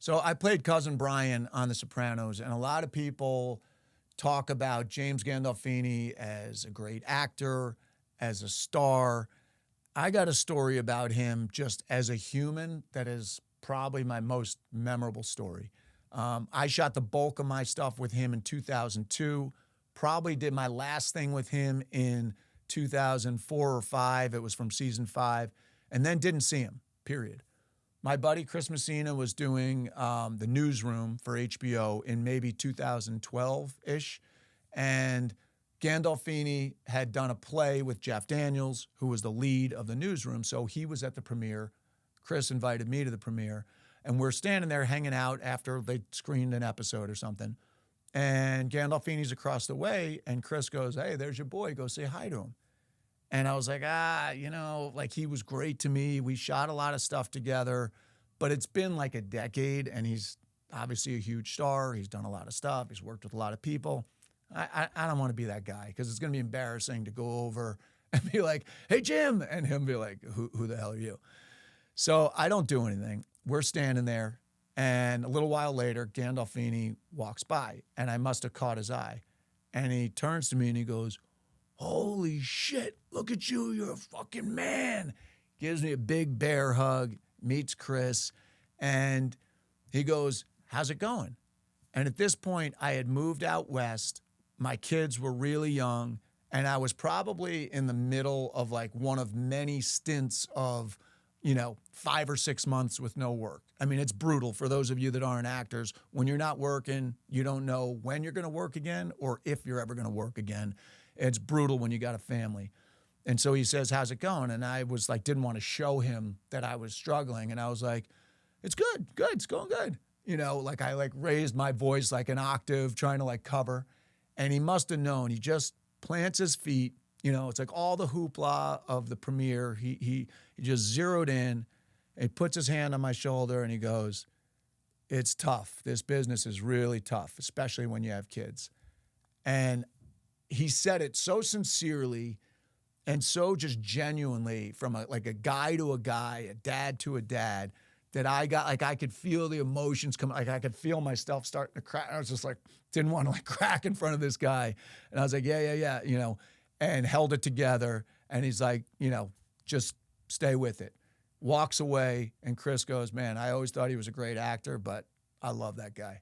So I played Cousin Brian on The Sopranos, and a lot of people talk about James Gandolfini as a great actor, as a star. I got a story about him just as a human that is probably my most memorable story. I shot the bulk of my stuff with him in 2002. Probably did my last thing with him in 2004 or five. It was from season five, and then didn't see him, period. My buddy Chris Messina was doing the newsroom for HBO in maybe 2012 ish. And Gandolfini had done a play with Jeff Daniels, who was the lead of the newsroom. So he was at the premiere. Chris invited me to the premiere. And we're standing there hanging out after they screened an episode or something. And Gandolfini's across the way. And Chris goes, "Hey, there's your boy. Go say hi to him." And I was like, like he was great to me. We shot a lot of stuff together, but it's been like a decade, and he's obviously a huge star. He's done a lot of stuff. He's worked with a lot of people. I don't want to be that guy because it's going to be embarrassing to go over and be like, "Hey, Jim," and him be like, who the hell are you? So I don't do anything. We're standing there, and a little while later, Gandolfini walks by, and I must have caught his eye. And he turns to me and he goes, "Holy shit, look at you, you're a fucking man." Gives me a big bear hug, meets Chris, and he goes, "How's it going?" And at this point, I had moved out west. My kids were really young, and I was probably in the middle of like one of many stints of, 5 or 6 months with no work. I mean, it's brutal for those of you that aren't actors. When you're not working, you don't know when you're going to work again or if you're ever going to work again. It's brutal when you got a family. And so he says, "How's it going?" And I was like, didn't want to show him that I was struggling. And I was like, "It's good, it's going good." Like I like raised my voice like an octave trying to like cover. And he must have known. He just plants his feet. It's like all the hoopla of the premiere. He just zeroed in and puts his hand on my shoulder and he goes, "It's tough. This business is really tough, especially when you have kids." And he said it so sincerely and so just genuinely from a guy to a guy, a dad to a dad, that I got like I could feel the emotions coming, like I could feel myself starting to crack. I was just like, didn't want to like crack in front of this guy. And I was like, yeah, and held it together. And he's like, just stay with it. Walks away, and Chris goes, "Man, I always thought he was a great actor, but I love that guy."